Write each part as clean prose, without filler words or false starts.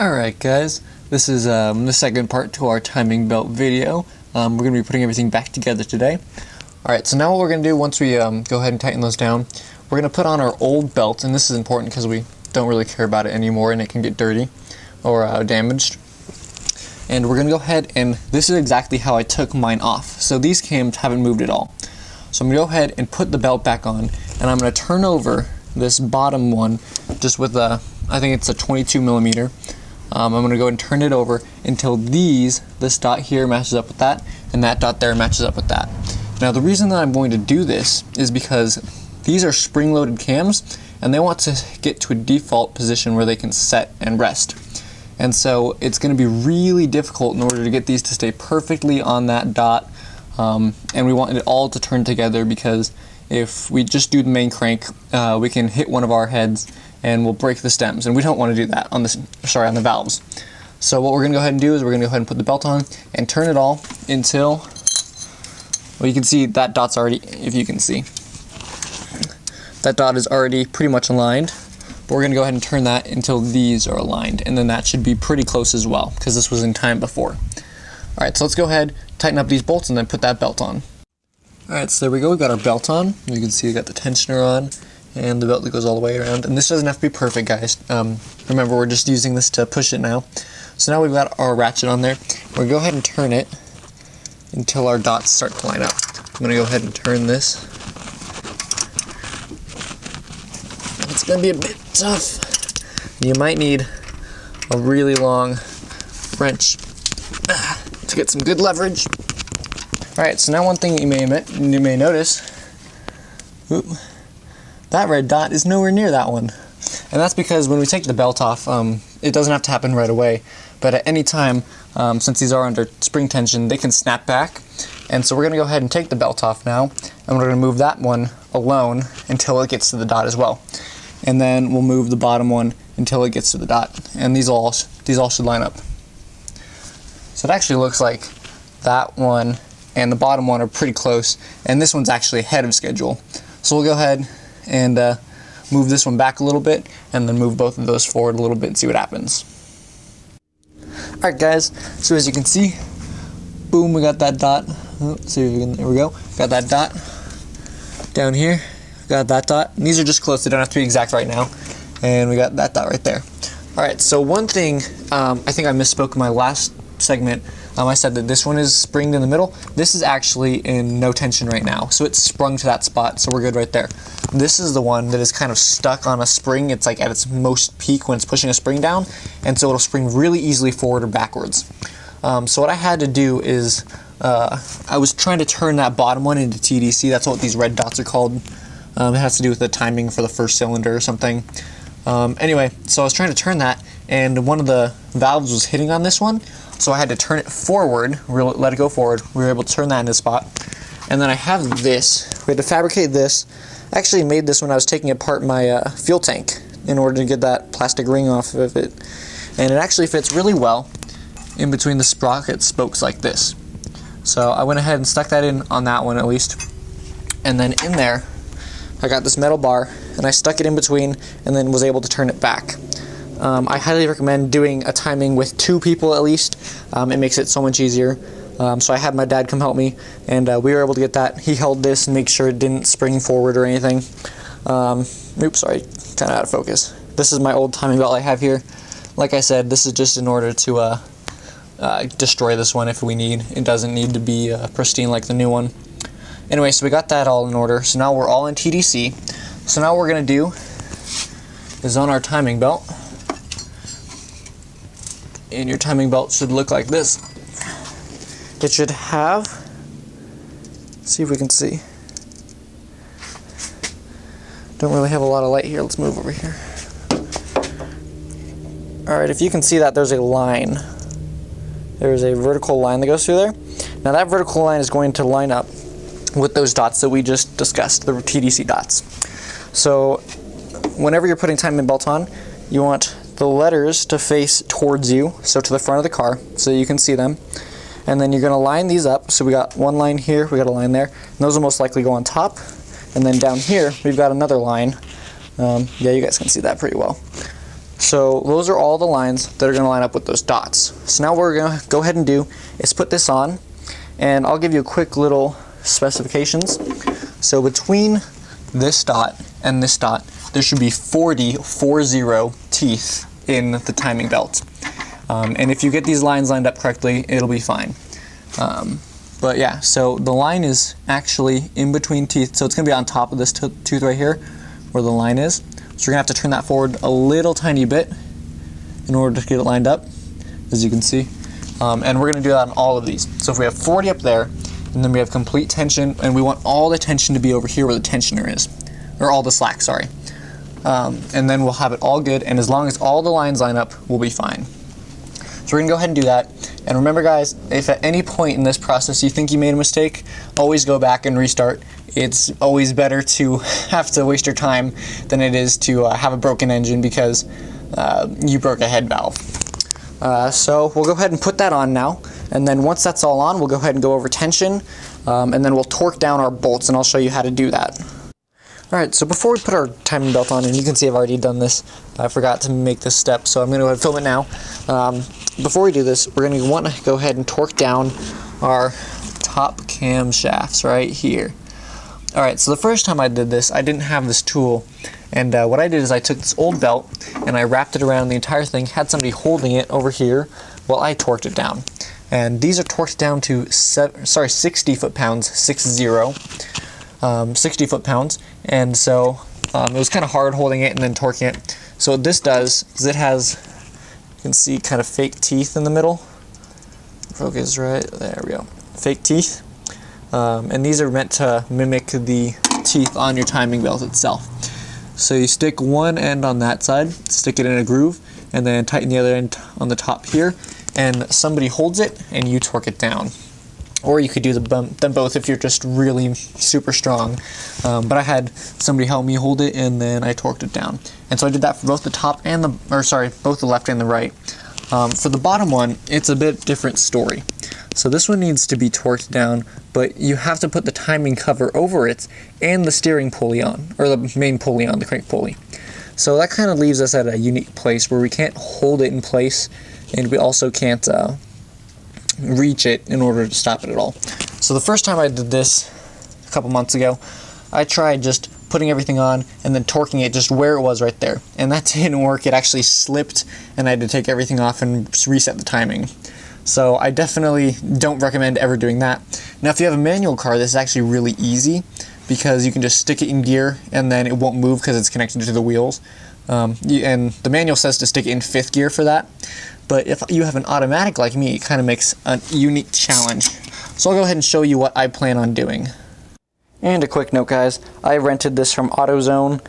Alright guys, this is the second part to our timing belt video. We're going to be putting everything back together today. Alright, so now what we're going to do once we go ahead and tighten those down, we're going to put on our old belt, and this is important because we don't really care about it anymore and it can get dirty or damaged. And we're going to go ahead and this is exactly how I took mine off. So these cams haven't moved at all. So I'm going to go ahead and put the belt back on, and I'm going to turn over this bottom one just with a, I think it's a 22 millimeter. I'm going to go and turn it over until this dot here matches up with that, and that dot there matches up with that. Now the reason that I'm going to do this is because these are spring-loaded cams, and they want to get to a default position where they can set and rest. And so it's going to be really difficult in order to get these to stay perfectly on that dot, and we want it all to turn together, because if we just do the main crank, we can hit one of our heads and we'll break the stems, and we don't want to do that on the valves. So what we're going to go ahead and do is we're going to go ahead and put the belt on and turn it all until, well, you can see that dot's already, if you can see, that dot is already pretty much aligned. But we're going to go ahead and turn that until these are aligned, and then that should be pretty close as well, because this was in time before. Alright, so let's go ahead, tighten up these bolts, and then put that belt on. Alright, so there we go, we've got our belt on. You can see we got the tensioner on, and the belt that goes all the way around. And this doesn't have to be perfect, guys. Remember, we're just using this to push it now. So now we've got our ratchet on there. We're going to go ahead and turn it until our dots start to line up. I'm going to go ahead and turn this. It's going to be a bit tough. You might need a really long wrench to get some good leverage. Alright, so now one thing you may notice, that red dot is nowhere near that one. And that's because when we take the belt off, it doesn't have to happen right away, but at any time, since these are under spring tension, they can snap back. And so we're going to go ahead and take the belt off now, and we're going to move that one alone until it gets to the dot as well. And then we'll move the bottom one until it gets to the dot. And these all should line up. So it actually looks like that one and the bottom one are pretty close, and this one's actually ahead of schedule. So we'll go ahead and move this one back a little bit, and then move both of those forward a little bit and see what happens. Alright guys, so as you can see, boom, we got that dot. Oh, there we go. Got that dot down here. Got that dot. And these are just close, they don't have to be exact right now. And we got that dot right there. Alright, so one thing, I think I misspoke in my last segment. I said that this one is springed in the middle. This is actually in no tension right now, so it's sprung to that spot, so we're good right there. This is the one that is kind of stuck on a spring. It's like at its most peak when it's pushing a spring down, and so it'll spring really easily forward or backwards. So what I had to do is, I was trying to turn that bottom one into TDC. That's what these red dots are called. It has to do with the timing for the first cylinder or something. Anyway, so I was trying to turn that, and one of the valves was hitting on this one. So I had to turn it forward, let it go forward. We were able to turn that into spot. And then I have this. We had to fabricate this. I actually made this when I was taking apart my fuel tank in order to get that plastic ring off of it. And it actually fits really well in between the sprocket spokes like this. So I went ahead and stuck that in on that one at least. And then in there, I got this metal bar, and I stuck it in between and then was able to turn it back. I highly recommend doing a timing with 2 people at least. It makes it so much easier. So I had my dad come help me, and we were able to get that. He held this and make sure it didn't spring forward or anything. Oops, sorry, kind of out of focus. This is my old timing belt I have here. Like I said, this is just in order to destroy this one if we need. It doesn't need to be pristine like the new one. Anyway, so we got that all in order. So now we're all in TDC. So now what we're going to do is on our timing belt. And your timing belt should look like this. It should have, let's see if we can see. Don't really have a lot of light here. Let's move over here. Alright, if you can see that, there's a line. There's a vertical line that goes through there. Now that vertical line is going to line up with those dots that we just discussed, the TDC dots. So whenever you're putting timing belt on, you want the letters to face towards you, so to the front of the car, so you can see them. And then you're going to line these up. So we got one line here, we got a line there, and those will most likely go on top. And then down here, we've got another line. Yeah, you guys can see that pretty well. So those are all the lines that are going to line up with those dots. So now what we're going to go ahead and do is put this on, and I'll give you a quick little specifications. So between this dot and this dot, there should be 40 teeth in the timing belt. And if you get these lines lined up correctly, it'll be fine. But yeah, so the line is actually in between teeth, so it's going to be on top of this tooth right here, where the line is. So you're going to have to turn that forward a little tiny bit in order to get it lined up, as you can see. And we're going to do that on all of these. So if we have 40 up there, and then we have complete tension, and we want all the tension to be over here where the tensioner is, or all the slack, sorry. And then we'll have it all good, and as long as all the lines line up, we'll be fine. So we're going to go ahead and do that. And remember guys, if at any point in this process you think you made a mistake, always go back and restart. It's always better to have to waste your time than it is to have a broken engine because you broke a head valve. So we'll go ahead and put that on now, and then once that's all on, we'll go ahead and go over tension, and then we'll torque down our bolts, and I'll show you how to do that. Alright, so before we put our timing belt on, and you can see I've already done this, I forgot to make this step, so I'm going to go ahead and film it now. Before we do this, we're going to want to go ahead and torque down our top cam shafts right here. Alright, so the first time I did this, I didn't have this tool, and what I did is I took this old belt, and I wrapped it around the entire thing, had somebody holding it over here, while I torqued it down. And these are torqued down to 60 foot-pounds, 60 foot-pounds, and so it was kind of hard holding it and then torquing it. So what this does is it has, you can see, kind of fake teeth in the middle. Focus right, there we go. Fake teeth. And these are meant to mimic the teeth on your timing belt itself. So you stick one end on that side, stick it in a groove, and then tighten the other end on the top here, and somebody holds it and you torque it down. Or you could do them both if you're just really super strong. But I had somebody help me hold it, and then I torqued it down. And so I did that for both the top and both the left and the right. For the bottom one, it's a bit different story. So this one needs to be torqued down, but you have to put the timing cover over it and the steering pulley on, or the main pulley on, the crank pulley. So that kind of leaves us at a unique place where we can't hold it in place, and we also can't reach it in order to stop it at all. So the first time I did this a couple months ago, I tried just putting everything on and then torquing it just where it was right there, and that didn't work. It actually slipped, and I had to take everything off and reset the timing. So I definitely don't recommend ever doing that. Now if you have a manual car, this is actually really easy because you can just stick it in gear and then it won't move because it's connected to the wheels. And the manual says to stick it in 5th gear for that. But if you have an automatic like me, it kind of makes a unique challenge. So I'll go ahead and show you what I plan on doing. And a quick note guys, I rented this from AutoZone.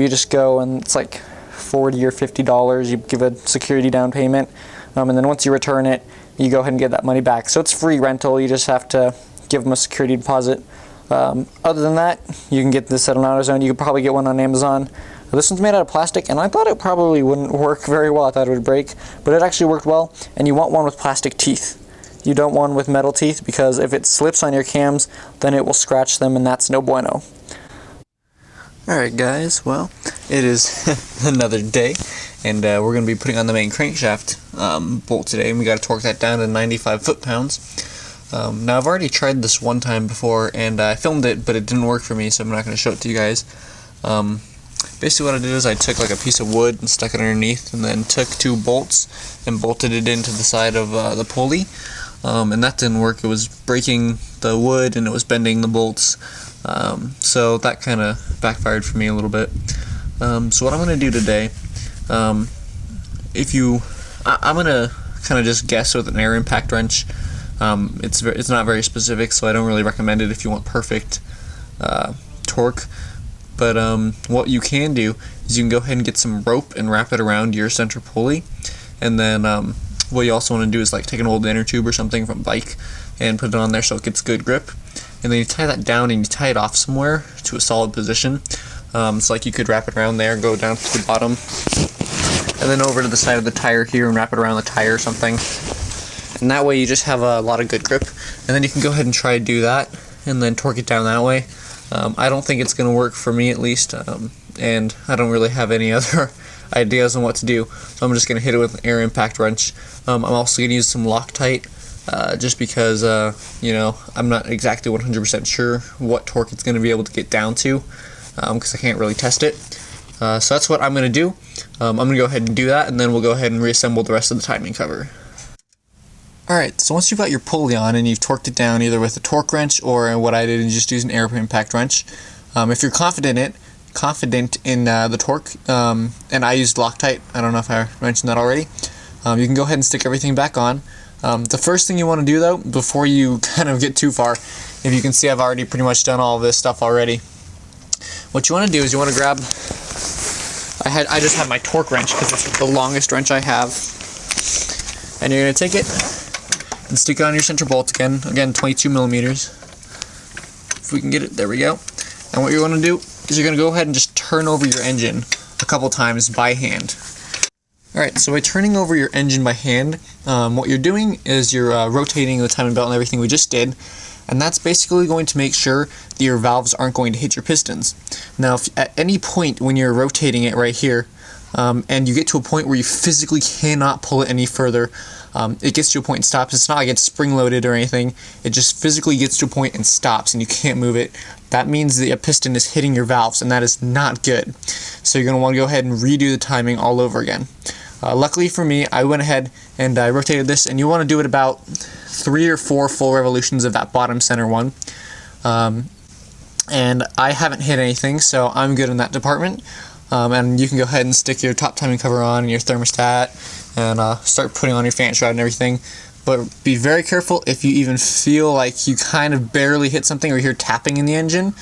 You just go and it's like $40 or $50, you give a security down payment, and then once you return it, you go ahead and get that money back. So it's free rental, you just have to give them a security deposit. Other than that, you can get this at an AutoZone. You could probably get one on Amazon. This one's made out of plastic, and I thought it probably wouldn't work very well. I thought it would break, but it actually worked well, and you want one with plastic teeth. You don't want one with metal teeth, because if it slips on your cams, then it will scratch them, and that's no bueno. Alright guys, well, it is another day, and we're going to be putting on the main crankshaft bolt today, and we got to torque that down to 95 foot-pounds. Now I've already tried this one time before, and I filmed it, but it didn't work for me, so I'm not going to show it to you guys. Basically what I did is I took like a piece of wood and stuck it underneath, and then took 2 bolts and bolted it into the side of the pulley, and that didn't work. It was breaking the wood and it was bending the bolts, so that kind of backfired for me a little bit. So what I'm going to do today, I'm going to kind of just guess with an air impact wrench. It's not very specific, so I don't really recommend it if you want perfect torque. But what you can do is you can go ahead and get some rope and wrap it around your center pulley, and then what you also want to do is like take an old inner tube or something from a bike and put it on there so it gets good grip, and then you tie that down and you tie it off somewhere to a solid position. So like you could wrap it around there, go down to the bottom, and then over to the side of the tire here and wrap it around the tire or something, and that way you just have a lot of good grip, and then you can go ahead and try to do that and then torque it down that way. I don't think it's going to work for me, at least, and I don't really have any other ideas on what to do. So I'm just going to hit it with an air impact wrench. I'm also going to use some Loctite, just because, you know, I'm not exactly 100% sure what torque it's going to be able to get down to, because I can't really test it. So that's what I'm going to do. I'm going to go ahead and do that, and then we'll go ahead and reassemble the rest of the timing cover. Alright, so once you've got your pulley on and you've torqued it down either with a torque wrench or what I did and just use an air impact wrench, if you're confident in the torque, and I used Loctite, I don't know if I mentioned that already, you can go ahead and stick everything back on. The first thing you want to do though, before you kind of get too far, if you can see I've already pretty much done all of this stuff already, what you want to do is you want to grab, I just have my torque wrench because it's the longest wrench I have, and you're going to take it and stick it on your center bolt again 22 millimeters. If we can get it, there we go. And what you're going to do is you're going to go ahead and just turn over your engine a couple times by hand. Alright, so by turning over your engine by hand, what you're doing is you're rotating the timing belt and everything we just did, and that's basically going to make sure that your valves aren't going to hit your pistons. Now, if at any point when you're rotating it right here, and you get to a point where you physically cannot pull it any further, it gets to a point and stops. It's not like it's spring-loaded or anything. It just physically gets to a point and stops, and you can't move it. That means the piston is hitting your valves, and that is not good. So you're going to want to go ahead and redo the timing all over again. Luckily for me, I went ahead and I rotated this, and you want to do it about 3 or 4 full revolutions of that bottom center one. And I haven't hit anything, so I'm good in that department. And you can go ahead and stick your top timing cover on and your thermostat and start putting on your fan shroud and everything. But be very careful if you even feel like you kind of barely hit something or hear tapping in the engine,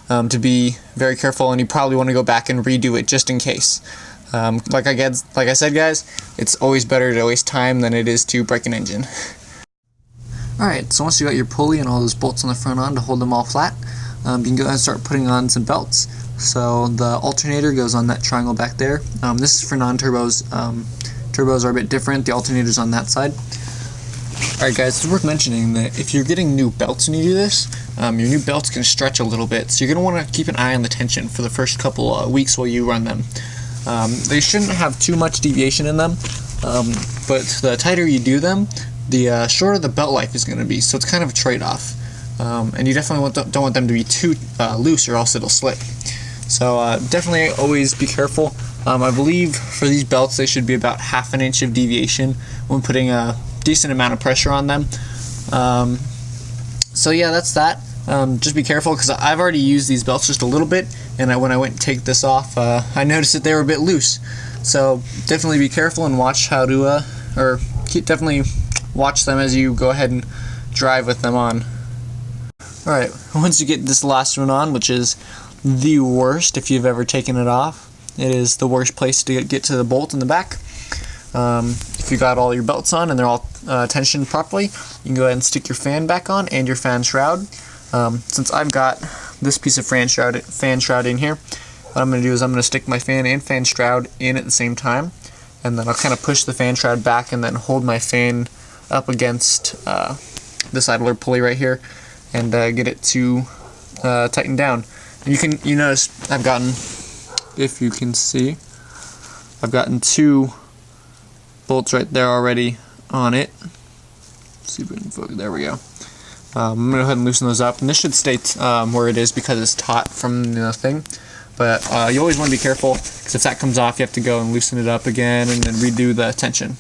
to be very careful, and you probably want to go back and redo it just in case. Like I said, guys, it's always better to waste time than it is to break an engine. Alright, so once you got your pulley and all those bolts on the front on to hold them all flat, you can go ahead and start putting on some belts. So the alternator goes on that triangle back there. This is for non-turbos. Turbos are a bit different. The alternator's on that side. Alright guys, it's worth mentioning that if you're getting new belts and you do this, your new belts can stretch a little bit, so you're going to want to keep an eye on the tension for the first couple weeks while you run them. They shouldn't have too much deviation in them, but the tighter you do them, the shorter the belt life is going to be, so it's kind of a trade-off. And you definitely don't want them to be too loose, or else it'll slip. So definitely always be careful. I believe for these belts they should be about 1/2 inch of deviation when putting a decent amount of pressure on them. So yeah, that's that. Just be careful, because I've already used these belts just a little bit, and when I went to take this off, I noticed that they were a bit loose. So definitely be careful and watch how to, definitely watch them as you go ahead and drive with them on. Alright, once you get this last one on, which is the worst if you've ever taken it off, it is the worst place to get to the bolt in the back. If you got all your belts on and they're all tensioned properly, you can go ahead and stick your fan back on and your fan shroud. Since I've got this piece of fan shroud in here, what I'm going to do is I'm going to stick my fan and fan shroud in at the same time, and then I'll kind of push the fan shroud back and then hold my fan up against this idler pulley right here, and get it to tighten down. And you notice I've gotten, if you can see, I've gotten 2 bolts right there already on it. Let's see if we can focus. There we go. I'm going to go ahead and loosen those up, and this should stay where it is because it's taut from the thing. But you always want to be careful, because if that comes off, you have to go and loosen it up again and then redo the tension.